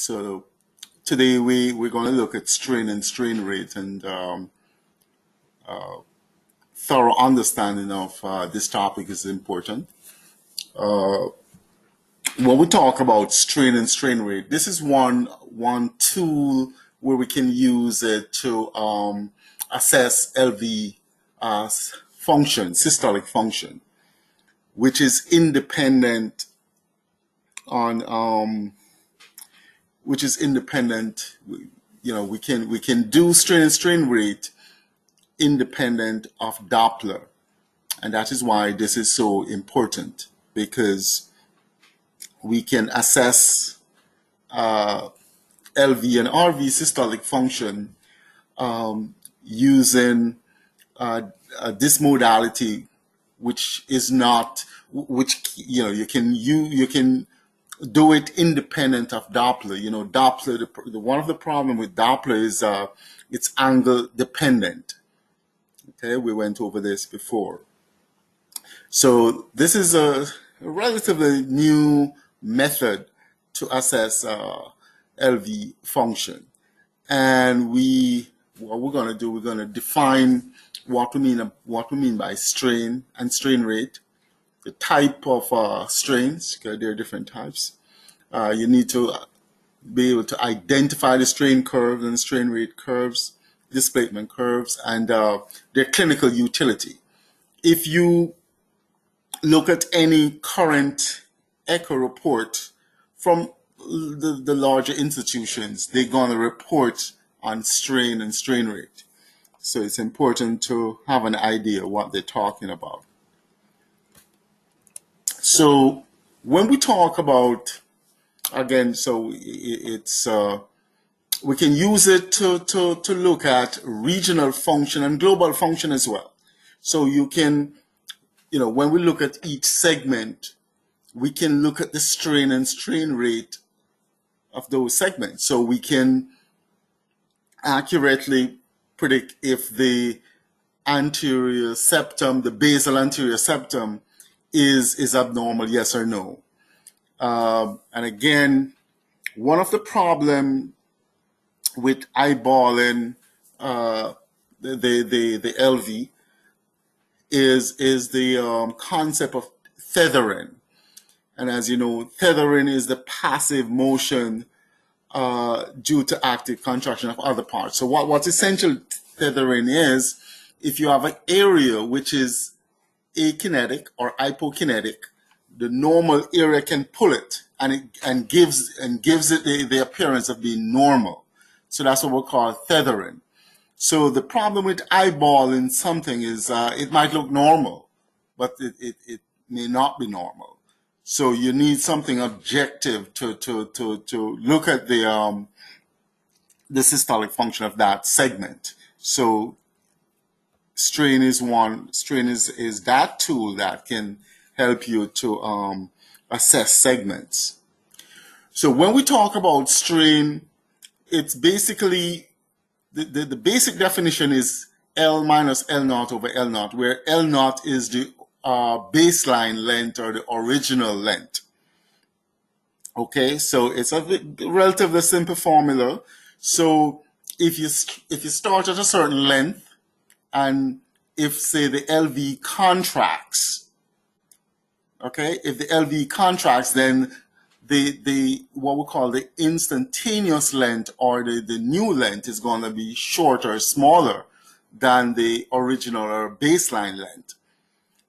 So today we're going to look at strain and strain rate, and thorough understanding of this topic is important. Uh, when we talk about strain and strain rate, this is one tool where we can use it to assess LV function, systolic function, which is independent on which is independent. We can do strain and strain rate independent of Doppler, and that is why this is so important, because we can assess LV and RV systolic function using this modality, which is not, which you can do it independent of Doppler. Doppler, one of the problem with Doppler is it's angle dependent. Okay, we went over this before. So this is a relatively new method to assess LV function. And what we're going to do, we're going to define what we mean by strain and strain rate, the type of strains, because there are different types. You need to be able to identify the strain curves and strain rate curves, displacement curves, and their clinical utility. If you look at any current echo report from the larger institutions, they're going to report on strain and strain rate. So it's important to have an idea what they're talking about. So when we talk about, again, so it's we can use it to look at regional function and global function as well. So you can, when we look at each segment, we can look at the strain and strain rate of those segments. So we can accurately predict if the anterior septum, the basal anterior septum, is abnormal, yes or no. And again, one of the problem with eyeballing the LV is the concept of tethering. And as you know, tethering is the passive motion due to active contraction of other parts. So what's essential tethering is, if you have an area which is akinetic or hypokinetic, the normal area can pull it, and gives it the appearance of being normal. So that's what we call tethering. So the problem with eyeballing something is it might look normal, but it may not be normal. So you need something objective to look at the systolic function of that segment. So strain is that tool that can help you to assess segments. So when we talk about strain, it's basically the basic definition is L minus L naught over L naught, where L naught is the baseline length or the original length. Okay, so it's a relatively simple formula. So if you start at a certain length, and if, say, the LV contracts, okay, if the LV contracts, then the what we call the instantaneous length, or the new length, is going to be shorter, smaller than the original or baseline length.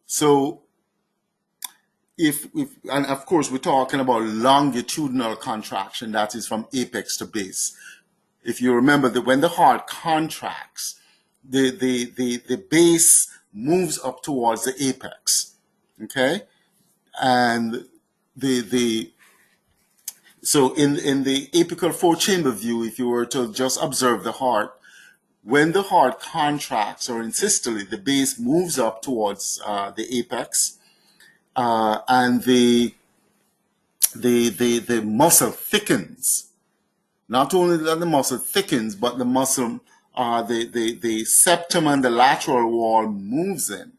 So and of course we're talking about longitudinal contraction, that is from apex to base. If you remember that when the heart contracts, the base moves up towards the apex, okay, and so in the apical four-chamber view, if you were to just observe the heart, when the heart contracts or in systole, the base moves up towards the apex, and the muscle thickens. Not only that the muscle thickens, but the muscle, the septum and the lateral wall moves in.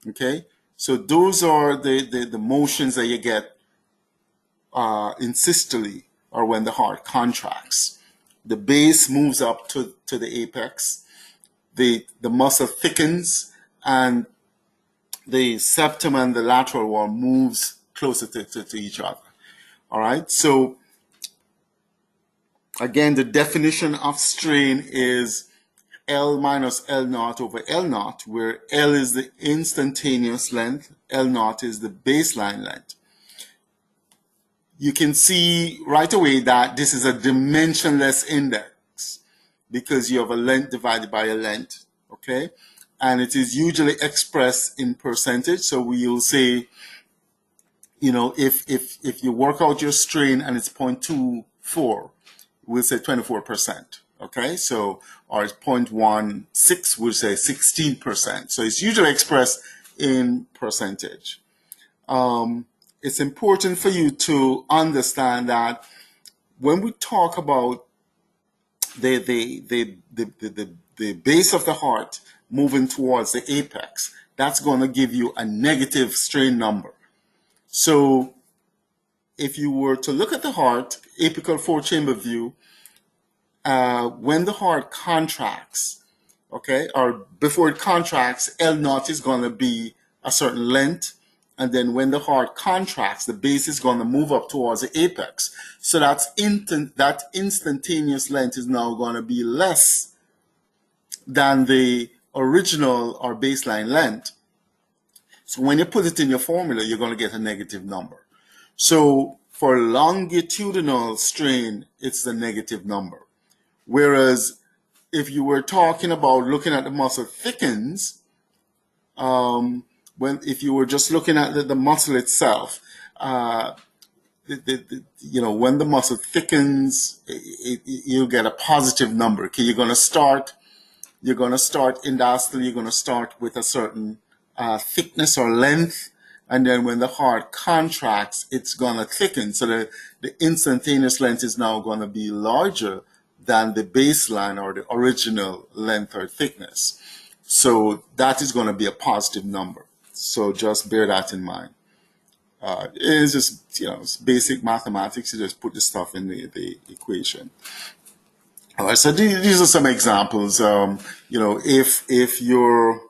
Okay, so those are the motions that you get in systole or when the heart contracts. The base moves up to the apex, the muscle thickens, and the septum and the lateral wall moves closer to each other. All right. So again, the definition of strain is L minus L naught over L naught, where L is the instantaneous length, L naught is the baseline length. You can see right away that this is a dimensionless index because you have a length divided by a length, okay? And it is usually expressed in percentage. So we will say, you know, if you work out your strain and it's 0.24, we'll say 24%, okay? So, or it's 0.16, we'll say 16%. So it's usually expressed in percentage. It's important for you to understand that when we talk about the base of the heart moving towards the apex, that's going to give you a negative strain number. So if you were to look at the heart, apical four-chamber view, when the heart contracts, okay, or before it contracts, L naught is going to be a certain length. And then when the heart contracts, the base is going to move up towards the apex. So that instantaneous length is now going to be less than the original or baseline length. So when you put it in your formula, you're going to get a negative number. So for longitudinal strain, it's the negative number. Whereas if you were talking about looking at the muscle thickens, if you were just looking at the muscle itself, when the muscle thickens, you get a positive number. Okay, you're going to start indastally, you're going to start with a certain thickness or length, and then when the heart contracts, it's going to thicken. So the instantaneous length is now going to be larger than the baseline or the original length or thickness. So that is going to be a positive number. So just bear that in mind. It's just, it's basic mathematics. You just put the stuff in the equation. All right, so these are some examples. If your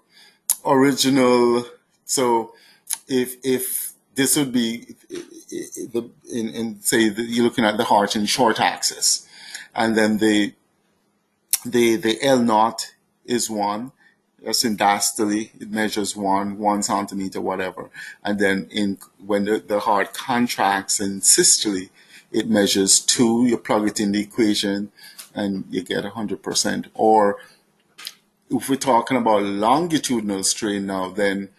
original, so if this would be you're looking at the heart in short axis, and then the L naught is 1. That's in diastole, it measures 1 centimeter, whatever. And then when the heart contracts in systole, it measures 2. You plug it in the equation and you get 100%. Or if we're talking about longitudinal strain now, then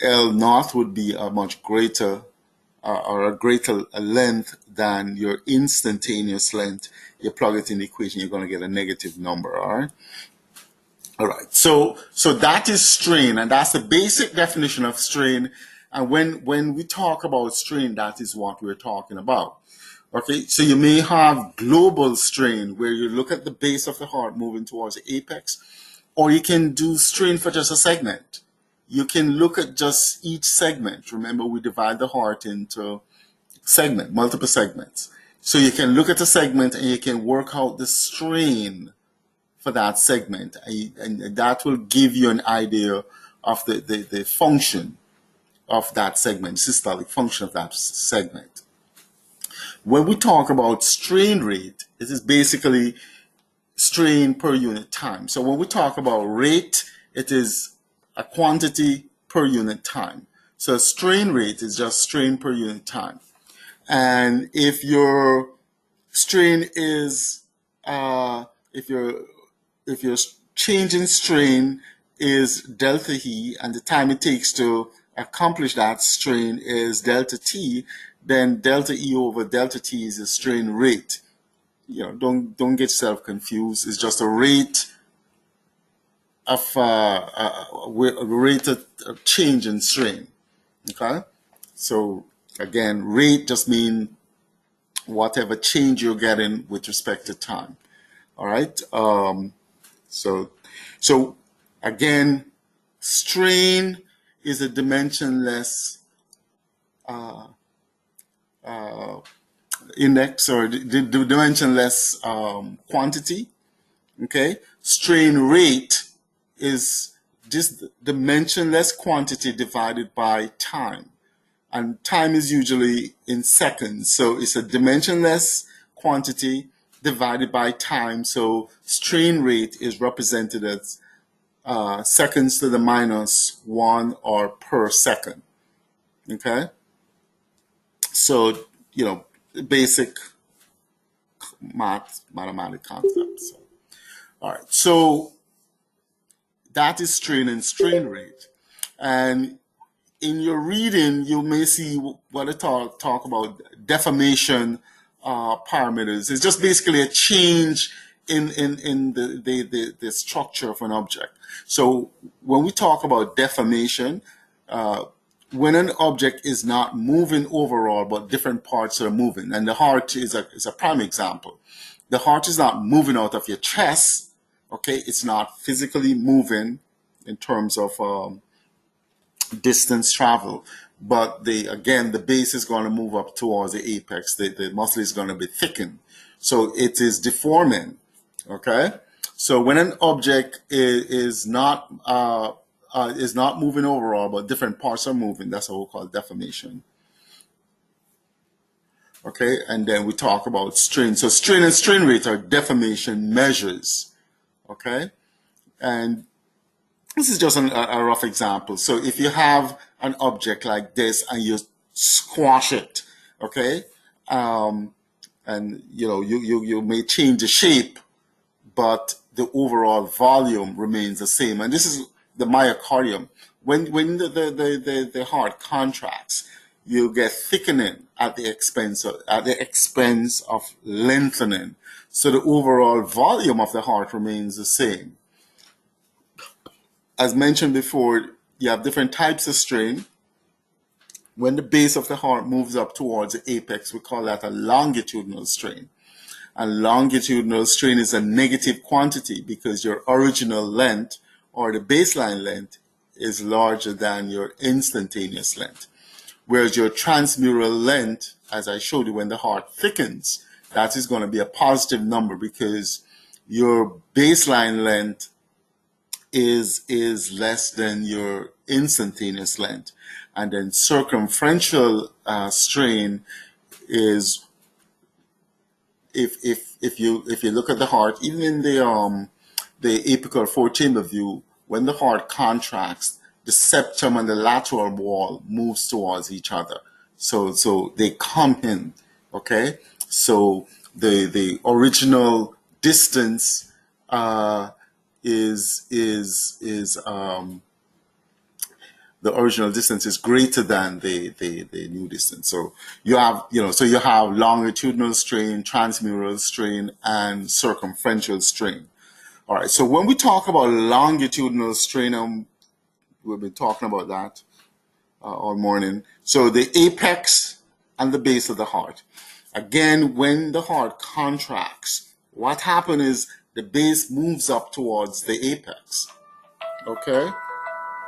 L naught would be a much greater or a greater length than your instantaneous length. You plug it in the equation, you're going to get a negative number, all right? All right, so that is strain, and that's the basic definition of strain. And when we talk about strain, that is what we're talking about. Okay, so you may have global strain where you look at the base of the heart moving towards the apex, or you can do strain for just a segment. You can look at just each segment. Remember, we divide the heart into multiple segments. So you can look at a segment and you can work out the strain for that segment, and that will give you an idea of the function of that segment, systolic function of that segment. When we talk about strain rate, it is basically strain per unit time. So when we talk about rate, it is a quantity per unit time. So strain rate is just strain per unit time. And if your strain is, if your change in strain is delta E, and the time it takes to accomplish that strain is delta T, then delta E over delta T is the strain rate. Don't get yourself confused. It's just a rate of change in strain. Okay, so again, rate just means whatever change you're getting with respect to time. All right. So again, strain is a dimensionless index or the dimensionless quantity. Okay, strain rate is just dimensionless quantity divided by time, and time is usually in seconds, so it's a dimensionless quantity divided by time. So strain rate is represented as seconds to the minus one or per second. Okay, so basic mathematical concepts. All right, so that is strain and strain rate. And in your reading, you may see what I talk about deformation parameters. It's just basically a change in the structure of an object. So when we talk about deformation, when an object is not moving overall, but different parts are moving, and the heart is a prime example. The heart is not moving out of your chest, okay? It's not physically moving in terms of distance travel, but the base is going to move up towards the apex. The muscle is going to be thickened, so it is deforming. Okay, so when an object is not moving overall, but different parts are moving, that's what we call deformation. Okay, and then we talk about strain. So strain and strain rate are deformation measures. Okay, and this is just a rough example. So if you have an object like this and you squash it, okay, and you may change the shape, but the overall volume remains the same. And this is the myocardium. When the heart contracts, you get thickening at the expense of lengthening. So the overall volume of the heart remains the same. As mentioned before, you have different types of strain. When the base of the heart moves up towards the apex, we call that a longitudinal strain. And longitudinal strain is a negative quantity because your original length or the baseline length is larger than your instantaneous length. Whereas your transmural length, as I showed you, when the heart thickens, that is going to be a positive number because your baseline length is less than your instantaneous length. And then circumferential strain is if you look at the heart, even in the apical four-chamber view, when the heart contracts, the septum and the lateral wall moves towards each other. So they come in, okay? So the original distance is the original distance is greater than the new distance. So you have longitudinal strain, transmural strain, and circumferential strain. All right. So when we talk about longitudinal strain, we've been talking about that all morning. So the apex and the base of the heart. Again, when the heart contracts, what happens is the base moves up towards the apex. Okay?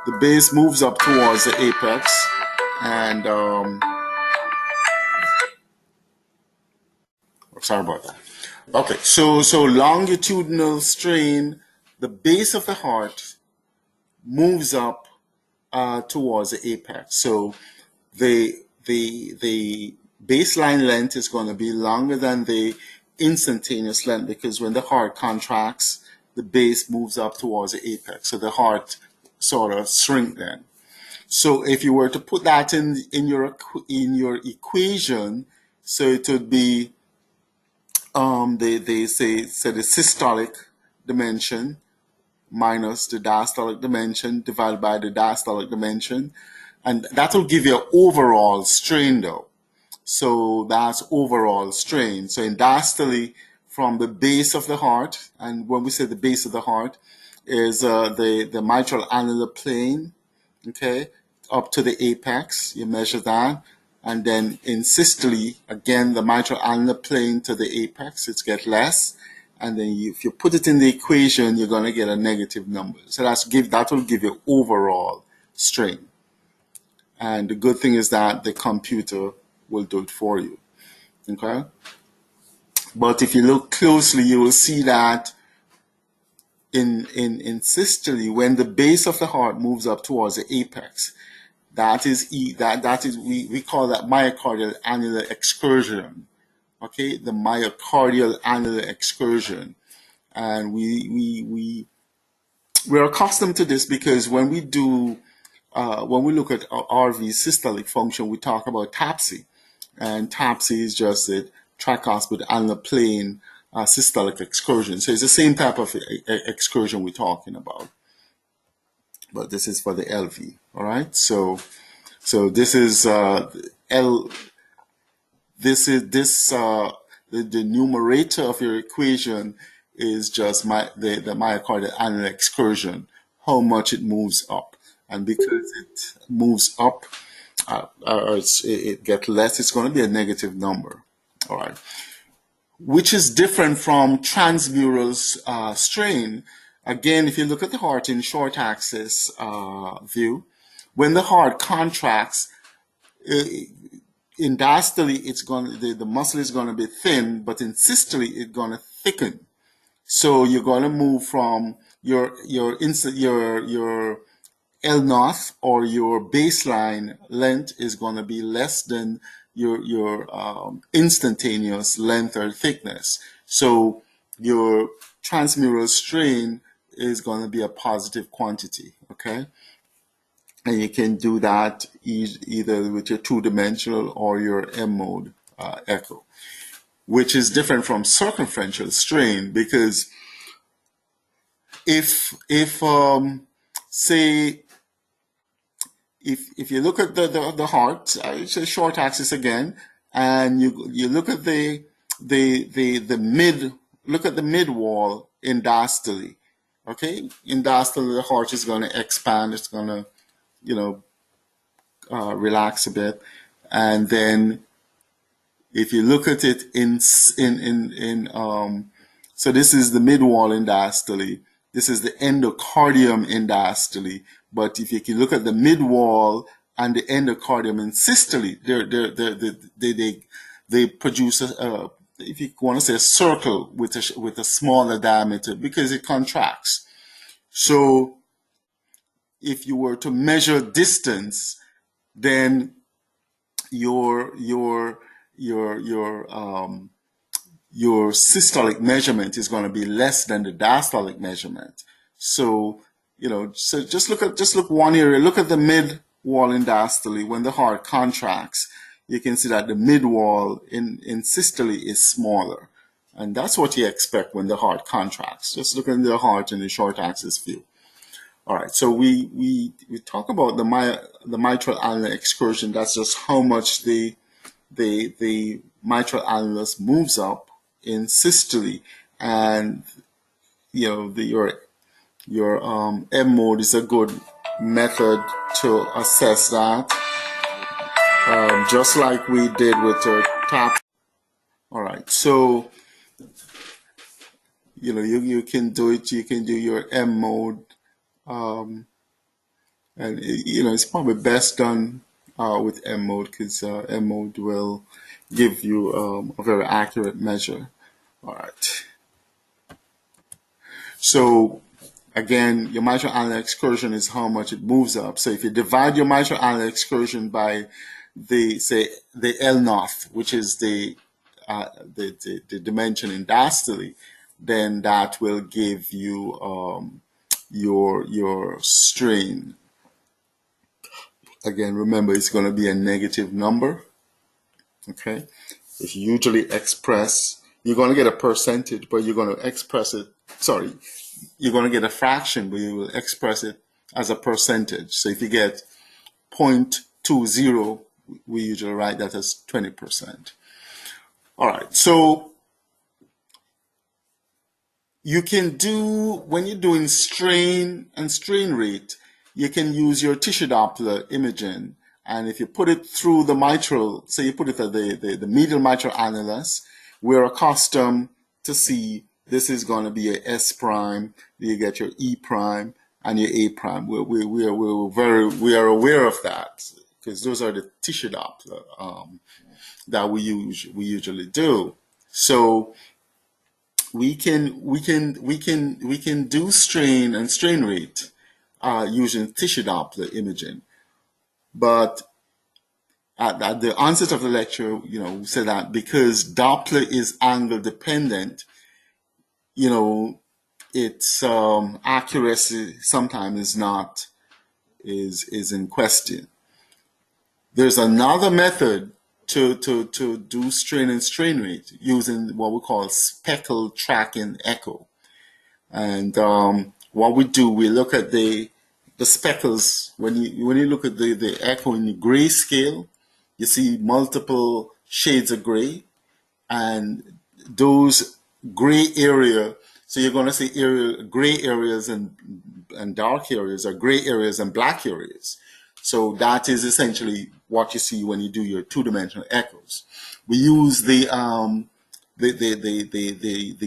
The base moves up towards the apex, and sorry about that. Okay, so longitudinal strain, the base of the heart moves up towards the apex. So the baseline length is going to be longer than the instantaneous length because when the heart contracts, the base moves up towards the apex. So the heart sort of shrink then. So if you were to put that in your equation, so it would be they say the systolic dimension minus the diastolic dimension divided by the diastolic dimension, and that will give you overall strain though. So that's overall strain. So in diastole, from the base of the heart, and when we say the base of the heart, is the mitral annular plane, okay, up to the apex. You measure that. And then in systole, again, the mitral annular plane to the apex, it gets less. And then if you put it in the equation, you're going to get a negative number. So that will give you overall strain. And the good thing is that the computer will do it for you. Okay, but if you look closely, you will see that in systole, when the base of the heart moves up towards the apex, that is we call that myocardial annular excursion. Okay, the myocardial annular excursion, and we're accustomed to this because when we look at RV systolic function, we talk about TAPSE, and TAPSE is just the tricuspid ulnar plane systolic excursion. So it's the same type of excursion we're talking about, but this is for the LV. All right, so this is L. The numerator of your equation is just the myocardial annular excursion, how much it moves up, and because it moves up, it gets less, it's going to be a negative number. All right, which is different from transmural strain. Again, if you look at the heart in short axis view, when the heart contracts, in diastole, the muscle is going to be thin, but in systole, it's going to thicken. So you're going to move from your L naught, or your baseline length, is going to be less than your instantaneous length or thickness. So your transmural strain is going to be a positive quantity. Okay, and you can do that either with your two-dimensional or your M mode echo, which is different from circumferential strain, because if say if you look at the heart, it's a short axis again, and you look at the mid look at the mid wall in diastole. Okay, in diastole, the heart is going to expand. It's going to relax a bit, and then if you look at it so this is the mid wall in diastole. This is the endocardium in diastole. But if you can look at the mid wall and the endocardium in systole, they produce if you want to say, a circle with a smaller diameter, because it contracts. So if you were to measure distance, then your your your your um, your systolic measurement is going to be less than the diastolic measurement. So so just look one area. Look at the mid wall in diastole. When the heart contracts, you can see that the mid wall in systole is smaller, and that's what you expect when the heart contracts. Just look at the heart in the short axis view. All right, so we talk about the mitral annular excursion. That's just how much the mitral annulus moves up in systole, and your M mode is a good method to assess that, just like we did with your tap. All right, so you can do it. You can do your M mode, and it's probably best done with M mode, because M mode will give you a very accurate measure. All right. So again, your mitral annular excursion is how much it moves up. So if you divide your mitral annular excursion by the L naught, which is the dimension in diastole, then that will give you your strain. Again, remember, it's going to be a negative number. Okay, it's usually express. You're going to get a percentage, but you're going to express it. Sorry, you're going to get a fraction, but you will express it as a percentage. So if you get 0.20, we usually write that as 20%. All right, so you can do, when you're doing strain and strain rate, you can use your tissue Doppler imaging. And if you put it through the mitral, say you put it at the medial mitral annulus, we're accustomed to see this is going to be a S prime, you get your E prime and your A prime. We are aware of that, because those are the tissue Doppler that we usually do. So we can do strain and strain rate using tissue Doppler imaging. But at the onset of the lecture, we said that because Doppler is angle dependent, you know, its accuracy sometimes is not is in question. There's another method to do strain and strain rate using what we call speckle tracking echo. And what we do, we look at the speckles. When you look at the echo in the gray scale, you see multiple shades of gray, and those gray area. So you're going to see gray areas and dark areas, or gray areas and black areas. So that is essentially what you see when you do your two-dimensional echoes. We use the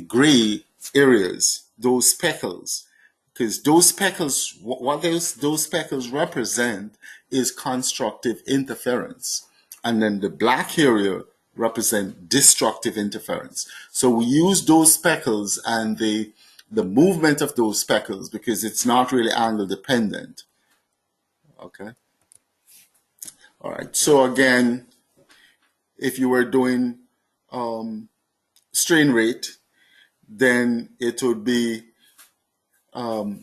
gray areas, those speckles, because those speckles, what those speckles represent is constructive interference, and then the black area represent destructive interference. So we use those speckles and the movement of those speckles, because it's not really angle dependent. Okay. All right. So again, if you were doing strain rate, then it would be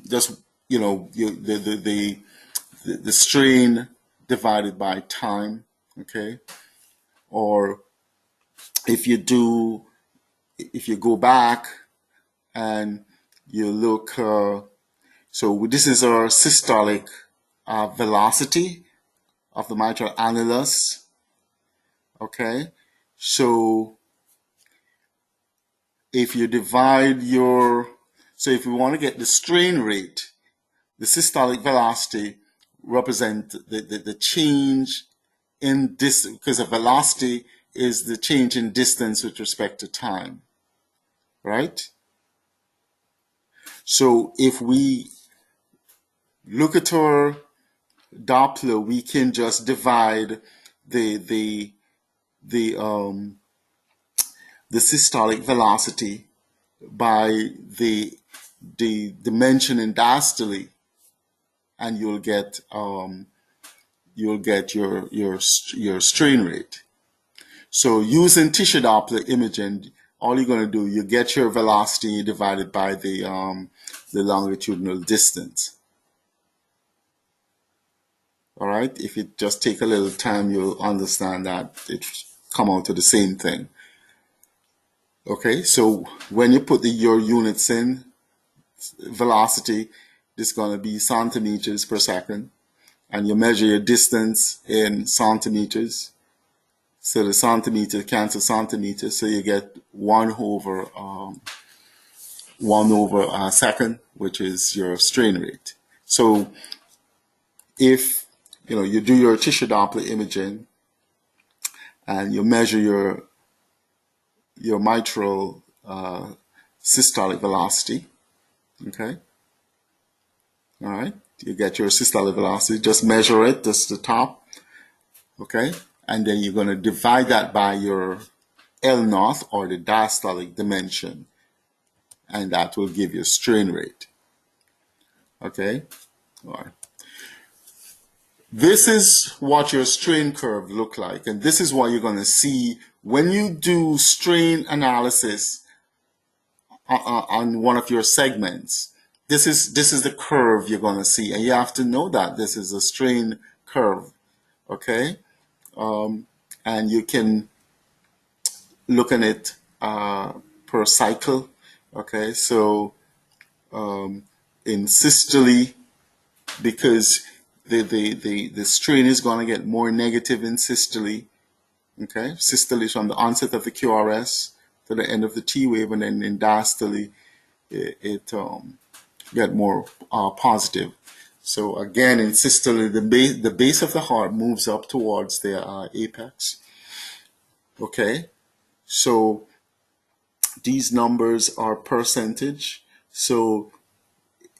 just the strain divided by time. Okay. Or if you go back and you look, so this is our systolic velocity of the mitral annulus. Okay, so if you divide if we want to get the strain rate, the systolic velocity represent the change in this, because the velocity is the change in distance with respect to time, right? So if we look at our Doppler, we can just divide the systolic velocity by the dimension in diastole, and you'll get your strain rate. So using tissue Doppler imaging, all you're going to do, you get your velocity divided by the longitudinal distance. All right. If you just take a little time, you'll understand that it come out to the same thing. Okay. So when you put your units in, velocity is going to be centimeters per second, and you measure your distance in centimeters. So the centimeter cancels centimeter, so you get 1 over a second, which is your strain rate. So if you do your tissue Doppler imaging and you measure your mitral systolic velocity, okay, all right, you get your systolic velocity, just measure it, just the top, okay, and then you're going to divide that by your L naught, or the diastolic dimension, and that will give you strain rate. Okay, all right. This is what your strain curve look like, and this is what you're going to see when you do strain analysis on one of your segments. This is the curve you're going to see, and you have to know that this is a strain curve. Okay, and you can look at it per cycle. Okay, so in systole, because the strain is going to get more negative in systole. Okay, systole is from the onset of the QRS to the end of the T wave, and then in diastole it get more positive. So again, in systole, the base of the heart moves up towards the apex. Okay, so these numbers are percentage. So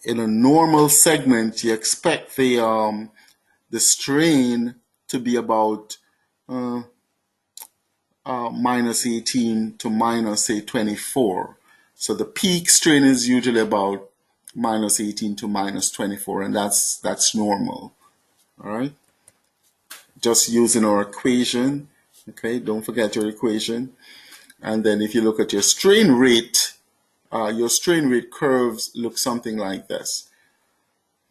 in a normal segment, you expect the strain to be about minus 18 to minus, say, 24. So the peak strain is usually about minus 18 to minus 24, and that's normal. All right. Just using our equation. Okay, don't forget your equation. And then if you look at your strain rate curves look something like this.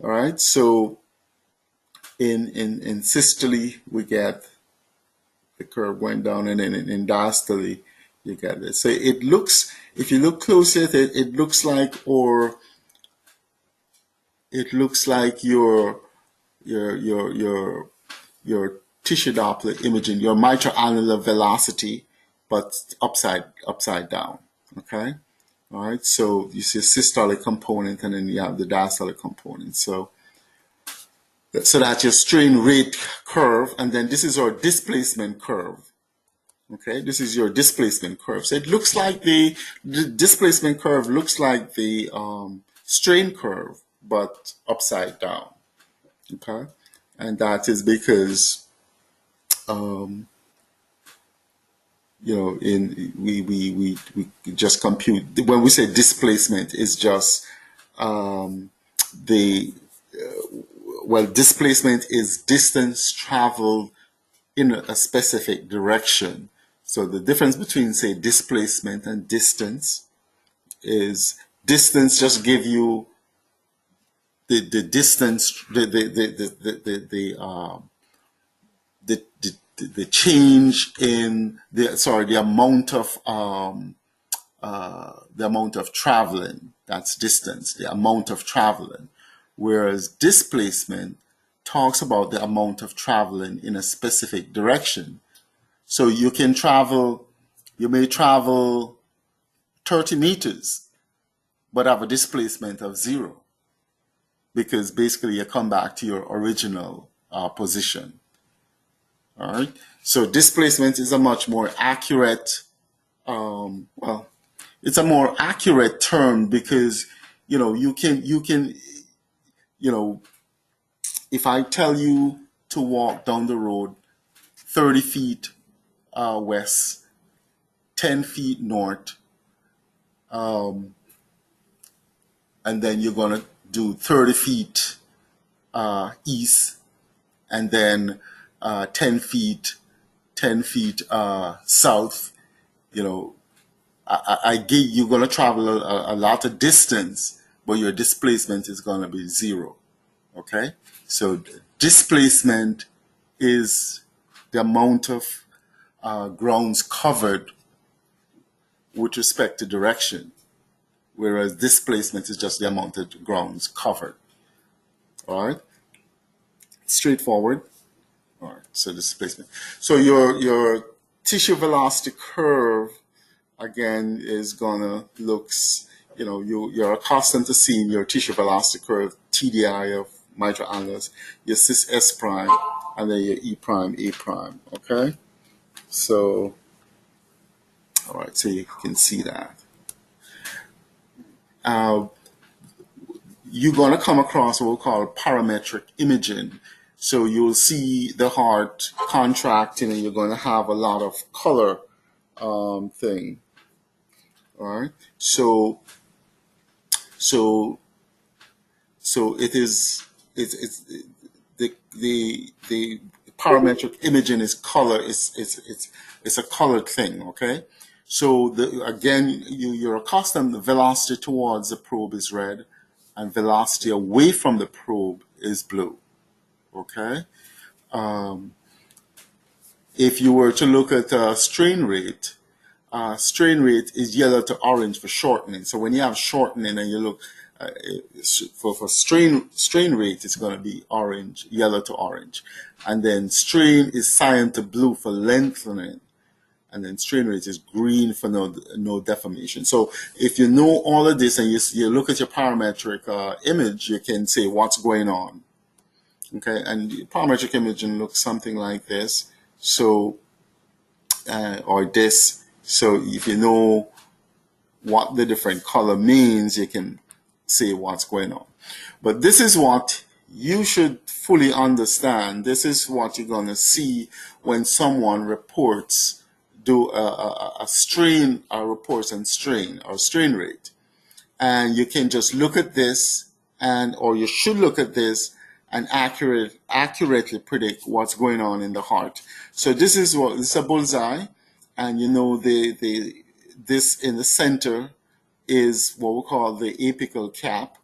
All right. So in systole, we get the curve going down, and then in diastole, you get this. So it looks, if you look closely at it, it looks like your tissue Doppler imaging, your mitral annular velocity, but upside down. Okay. All right. So you see a systolic component, and then you have the diastolic component. So that's your strain rate curve, and then this is our displacement curve. Okay, this is your displacement curve. So it looks like the displacement curve looks like the strain curve, but upside down. Okay, and that is because we just compute, when we say displacement, is just the displacement is distance traveled in a specific direction. So the difference between, say, displacement and distance is distance just give you the distance, the change in the amount of traveling. That's distance, the amount of traveling. Whereas displacement talks about the amount of traveling in a specific direction. So you may travel 30 meters, but have a displacement of 0, because basically you come back to your original position. All right. So displacement is a much more accurate, it's a more accurate term, because you can if I tell you to walk down the road 30 feet west, 10 feet north, and then you're going to do 30 feet east, and then 10 feet south, you're going to travel a lot of distance, but your displacement is going to be 0. Okay, so displacement is the amount of grounds covered with respect to direction, whereas displacement is just the amount of grounds covered. All right, straightforward. All right, so displacement. So your tissue velocity curve again is gonna looks, you're accustomed to seeing your tissue velocity curve, TDI of mitral annulus, your cis S prime, and then your E prime, A prime. Okay, so all right, so you can see that. You're gonna come across what we call parametric imaging. So you'll see the heart contracting, and you're going to have a lot of color thing. All right. So it's the parametric imaging is color. It's a colored thing. Okay. So again, you're accustomed, the velocity towards the probe is red, and velocity away from the probe is blue. Okay. If you were to look at strain rate is yellow to orange for shortening. So when you have shortening and you look for strain rate, it's going to be orange, yellow to orange. And then strain is cyan to blue for lengthening. And then strain rate is green for no deformation. So if you know all of this and you look at your parametric image, you can say what's going on. Okay, and parametric imaging looks something like this. So, or this. So if you know what the different color means, you can say what's going on. But this is what you should fully understand. This is what you're going to see when someone reports do a strain reports and strain or strain rate. And you can just look at this, and or you should look at this and accurately predict what's going on in the heart. So this is a bullseye, and you know this in the center is what we call the apical cap.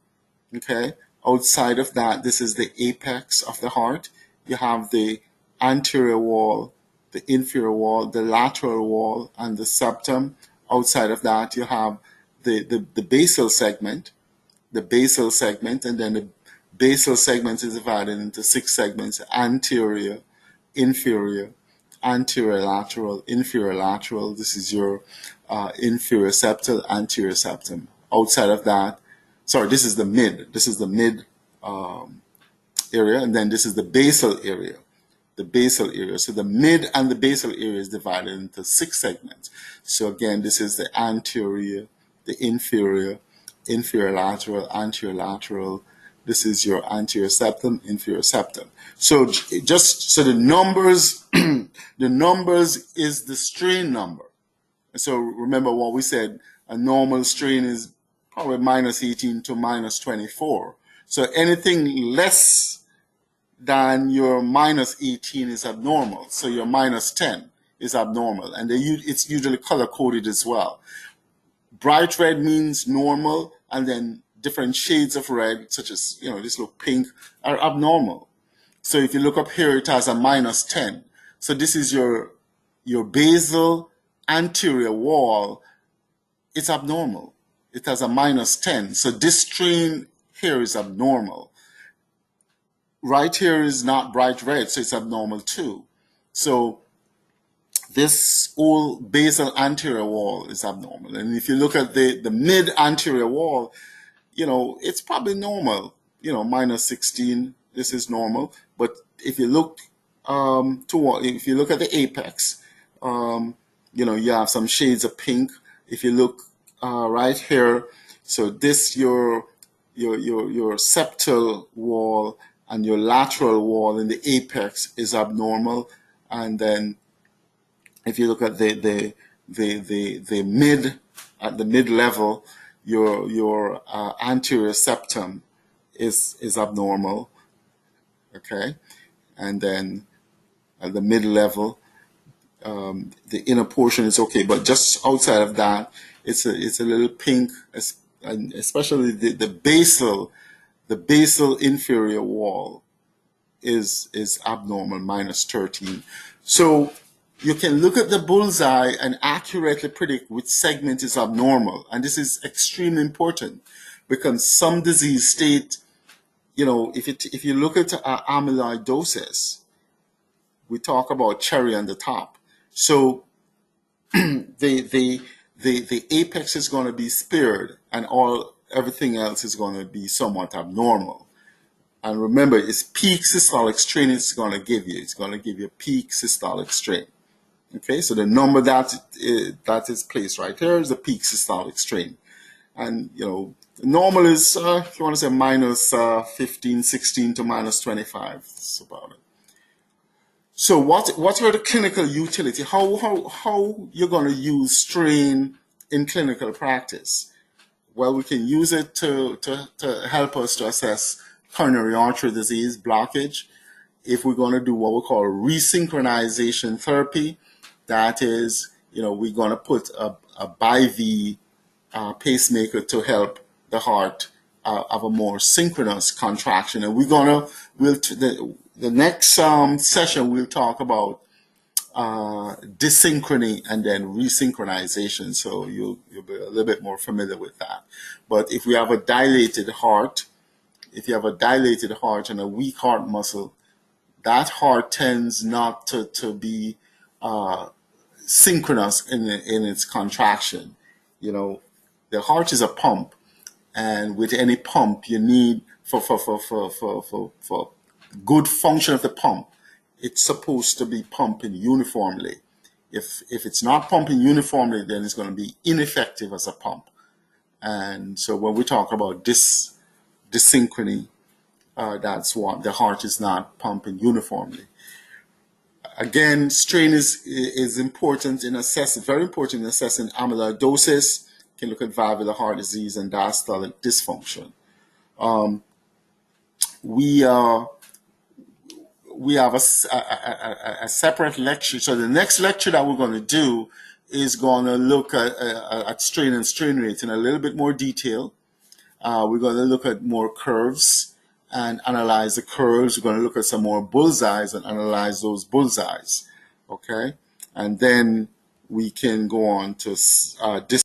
Okay, outside of that, this is the apex of the heart. You have the anterior wall, the inferior wall, the lateral wall, and the septum. Outside of that, you have the basal segment, and then the basal segment is divided into 6 segments: anterior, inferior, anterior lateral, inferior lateral. This is your inferior septal, anterior septum. Outside of that, sorry, this is the mid. This is the mid area, and then this is the basal area. The basal area. So the mid and the basal area is divided into 6 segments. So again, this is the anterior, the inferior, inferior lateral, anterior lateral. This is your anterior septum, inferior septum. So just so the numbers, the numbers is the strain number. So remember what we said, a normal strain is probably minus 18 to minus 24. So anything less than your minus 18 is abnormal. So your minus 10 is abnormal. And it's usually color coded as well. Bright red means normal, and then different shades of red, such as, this look pink, are abnormal. So if you look up here, it has a minus 10. So this is your basal anterior wall. It's abnormal. It has a minus 10. So this strain here is abnormal. Right here is not bright red, so it's abnormal too. So this whole basal anterior wall is abnormal. And if you look at the mid anterior wall, it's probably normal, minus 16, this is normal. But if you look if you look at the apex, you have some shades of pink. If you look right here, so this your septal wall and your lateral wall in the apex is abnormal. And then if you look at the mid, at the mid level, your anterior septum is abnormal. Okay, and then at the mid level, the inner portion is okay, but just outside of that, it's a little pink, and especially the basal inferior wall is abnormal, minus 13. So you can look at the bullseye and accurately predict which segment is abnormal. And this is extremely important because some disease state, if you look at amyloidosis, we talk about cherry on the top. So the apex is going to be spared, and everything else is going to be somewhat abnormal. And remember, it's peak systolic strain it's going to give you. It's going to give you peak systolic strain. Okay, so the number that is placed right here is the peak systolic strain. And, normal is, if you want to say, minus 15, 16 to minus 25. That's about it. So what are the clinical utility? How you're going to use strain in clinical practice? Well, we can use it to help us to assess coronary artery disease blockage. If we're going to do what we call resynchronization therapy, that is, we're going to put a BiV pacemaker to help the heart have a more synchronous contraction. And the next session we'll talk about dysynchrony and then resynchronization. So you'll be a little bit more familiar with that. But if we have a dilated heart, and a weak heart muscle, that heart tends not to be synchronous in its contraction. The heart is a pump, and with any pump, you need for good function of the pump, it's supposed to be pumping uniformly. If it's not pumping uniformly, then it's going to be ineffective as a pump. And so when we talk about dysynchrony, that's what the heart is not pumping uniformly. Again, strain is important in assessing, very important in assessing amyloidosis. You can look at valvular heart disease and diastolic dysfunction. We we have a separate lecture. So the next lecture that we're going to do is going to look at strain and strain rate in a little bit more detail. We're going to look at more curves and analyze the curves. We're going to look at some more bullseyes and analyze those bullseyes. Okay, and then we can go on to